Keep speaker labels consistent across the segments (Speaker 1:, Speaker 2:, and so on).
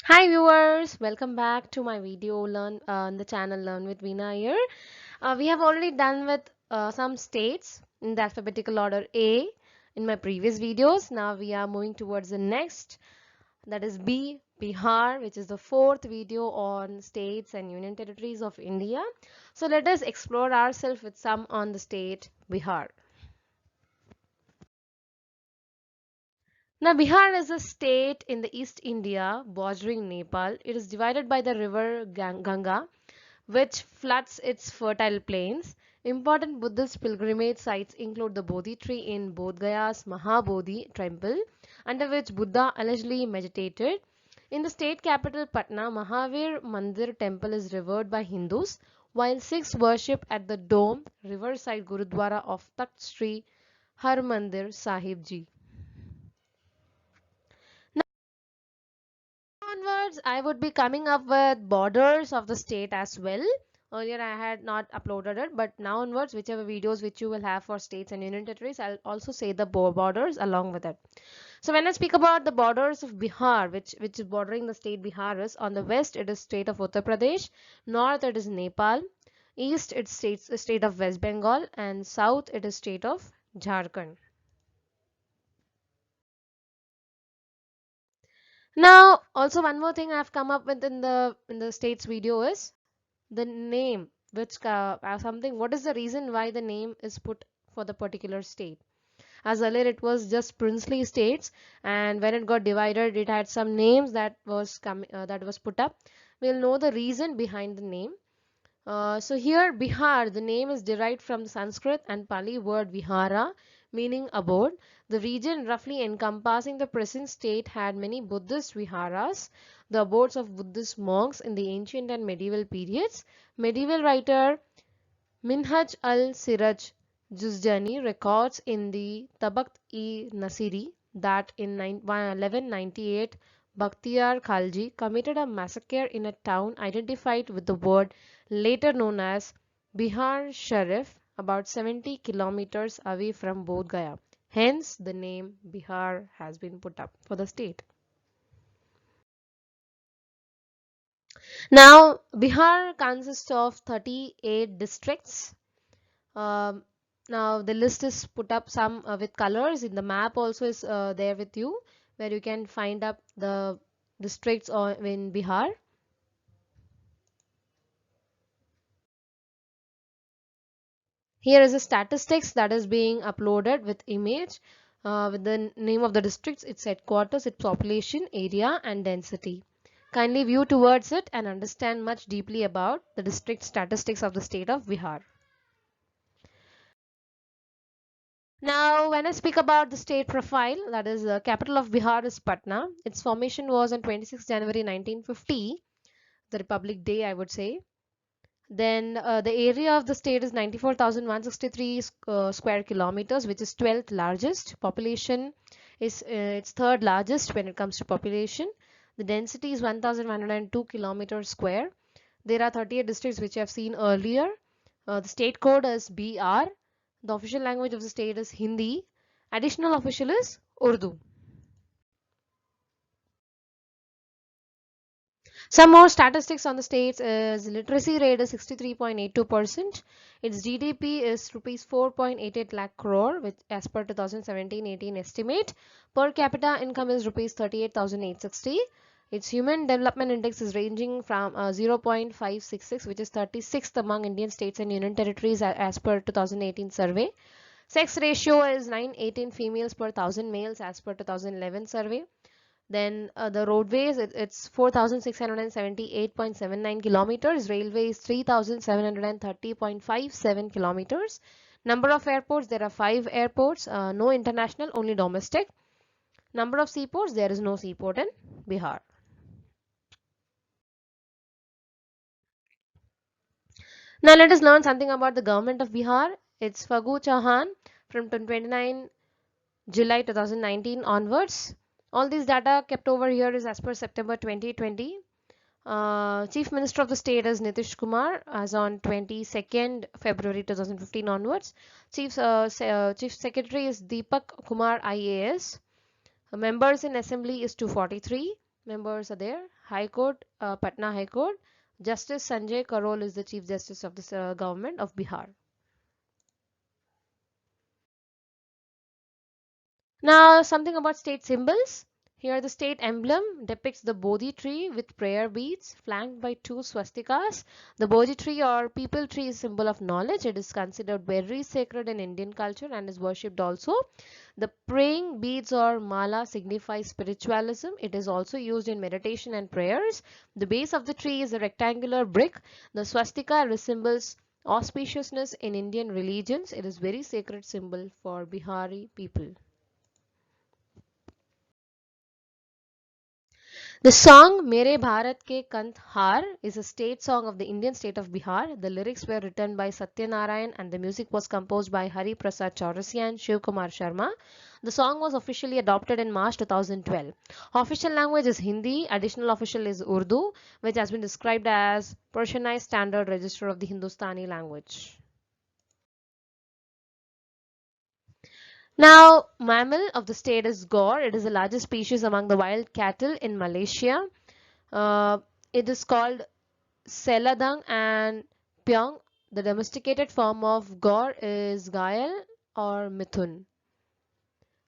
Speaker 1: Hi viewers, welcome back to my video learn on the channel Learn with Veena here. We have already done with some states in the alphabetical order A in my previous videos. Now we are moving towards the next, that is B, Bihar, which is the fourth video on states and union territories of India. So let us explore ourselves with some on the state Bihar. Now, Bihar is a state in the East India bordering Nepal. It is divided by the river Ganga, which floods its fertile plains. Important Buddhist pilgrimage sites include the Bodhi tree in Bodh Gaya's Mahabodhi temple, under which Buddha allegedly meditated. In the state capital Patna, Mahavir Mandir temple is revered by Hindus, while Sikhs worship at the Dome riverside Gurudwara of Takht Sri Harmandir Sahib Ji. Onwards, I would be coming up with borders of the state as well. Earlier, I had not uploaded it, but now onwards, whichever videos which you will have for states and union territories, I'll also say the borders along with it. So when I speak about the borders of Bihar, which is bordering the state Bihar is, on the west it is state of Uttar Pradesh, north it is Nepal, east it's state of West Bengal, and south it is state of Jharkhand. Now, also one more thing I've come up with in the states video is the name, which something. What is the reason why the name is put for the particular state? As earlier it was just princely states, and when it got divided, it had some names that was put up. We'll know the reason behind the name. So here Bihar, the name is derived from the Sanskrit and Pali word vihara, meaning abode. The region roughly encompassing the present state had many Buddhist viharas, the abodes of Buddhist monks in the ancient and medieval periods. Medieval writer Minhaj al-Siraj Juzjani records in the Tabaqt-e-Nasiri that in 1198 Bakhtiyar Khalji committed a massacre in a town identified with the word later known as Bihar Sharif, about 70 kilometers away from Bodh Gaya. Hence the name Bihar has been put up for the state. Now Bihar consists of 38 districts. Um, Now the list is put up some with colors. In the map also is there with you, where you can find up the districts in Bihar. Here is the statistics that is being uploaded with image with the name of the districts, its headquarters, its population, area and density. Kindly view towards it and understand much deeply about the district statistics of the state of Bihar. Now, when I speak about the state profile, that is the capital of Bihar is Patna. Its formation was on 26 January 1950, the Republic Day, I would say. Then the area of the state is 94,163 square kilometers, which is 12th largest. Population is its third largest when it comes to population. The density is 1,102 kilometers square. There are 38 districts which I have seen earlier. The state code is BR. The official language of the state is Hindi. Additional official is Urdu. Some more statistics on the states is literacy rate is 63.82%. Its GDP is rupees 4.88 lakh crore, which as per 2017-18 estimate. Per capita income is rupees 38,860. Its human development index is ranging from 0.566, which is 36th among Indian states and union territories as per 2018 survey. Sex ratio is 918 females per 1000 males as per 2011 survey. Then the roadways, it's 4,678.79 kilometers. Railway is 3,730.57 kilometers. Number of airports, there are 5 airports, no international, only domestic. Number of seaports, there is no seaport in Bihar. Now let us learn something about the government of Bihar. It's Fagu Chauhan from 29 July 2019 onwards. All these data kept over here is as per September 2020. Chief Minister of the state is Nitish Kumar as on 22nd February 2015 onwards. Chief Secretary is Deepak Kumar IAS. Members in Assembly is 243. members are there. High Court, Patna High Court. Justice Sanjay Karol is the Chief Justice of the government of Bihar. Now, something about state symbols. Here, the state emblem depicts the Bodhi tree with prayer beads flanked by two swastikas. The Bodhi tree or people tree is a symbol of knowledge. It is considered very sacred in Indian culture and is worshipped also. The praying beads or mala signify spiritualism. It is also used in meditation and prayers. The base of the tree is a rectangular brick. The swastika resembles auspiciousness in Indian religions. It is very sacred symbol for Bihari people. The song Mere Bharat Ke Kant Har is a state song of the Indian state of Bihar. The lyrics were written by Satyanarayan and the music was composed by Hari Prasad Chaurasia and Shiv Kumar Sharma. The song was officially adopted in March 2012. Official language is Hindi. Additional official is Urdu, which has been described as Persianized Standard Register of the Hindustani language. Now, mammal of the state is gaur. It is the largest species among the wild cattle in Malaysia. It is called Seladang and Pyong. The domesticated form of gaur is Gael or Mithun.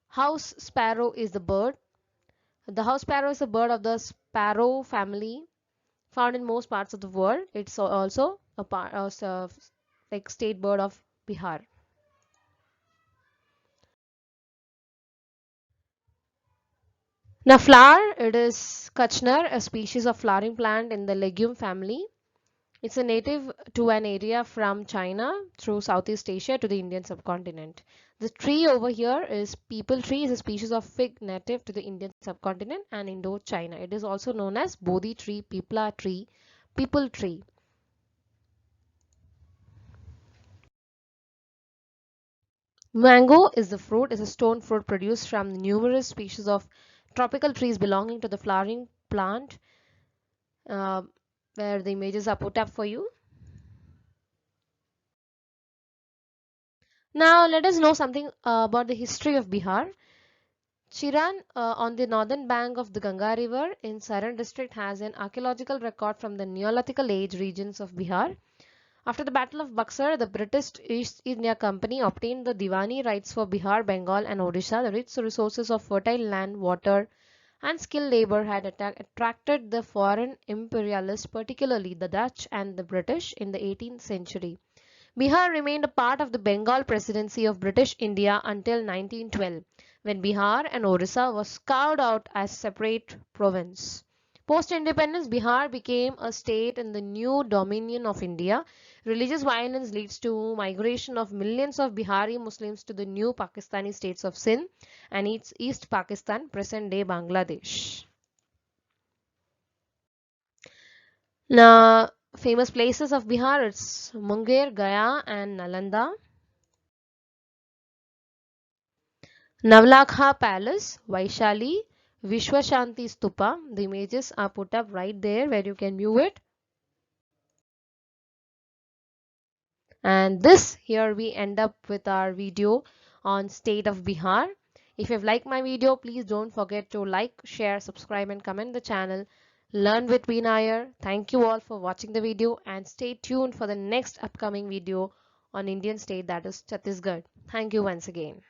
Speaker 1: House sparrow is the bird. The house sparrow is a bird of the sparrow family found in most parts of the world. It's also a part of like state bird of Bihar. Now flower, it is Kachnar, a species of flowering plant in the legume family. It's a native to an area from China through Southeast Asia to the Indian subcontinent. The tree over here is peepal tree, is a species of fig native to the Indian subcontinent and Indo-China. It is also known as Bodhi tree, Pipla tree, peepal tree. Mango is the fruit, is a stone fruit produced from numerous species of tropical trees belonging to the flowering plant, uh, where the images are put up for you. Now let us know something about the history of Bihar. Chiran, on the northern bank of the Ganga River in Saran district, has an archaeological record from the Neolithical age regions of Bihar. After the Battle of Buxar, the British East India Company obtained the Diwani rights for Bihar, Bengal and Odisha. The rich resources of fertile land, water and skilled labor had attracted the foreign imperialists, particularly the Dutch and the British, in the 18th century. Bihar remained a part of the Bengal Presidency of British India until 1912, when Bihar and Orissa was carved out as separate province. Post-independence, Bihar became a state in the new dominion of India. Religious violence leads to migration of millions of Bihari Muslims to the new Pakistani states of Sindh and East Pakistan, present-day Bangladesh. Now, famous places of Bihar, it's Munger, Gaya and Nalanda. Navlakha Palace, Vaishali, Vishwashanti Stupa. The images are put up right there where you can view it. And this here we end up with our video on state of Bihar. If you've liked my video, please don't forget to like, share, subscribe and comment the channel. Learn with Vinayar. Thank you all for watching the video and stay tuned for the next upcoming video on Indian state, that is Chhattisgarh. Thank you once again.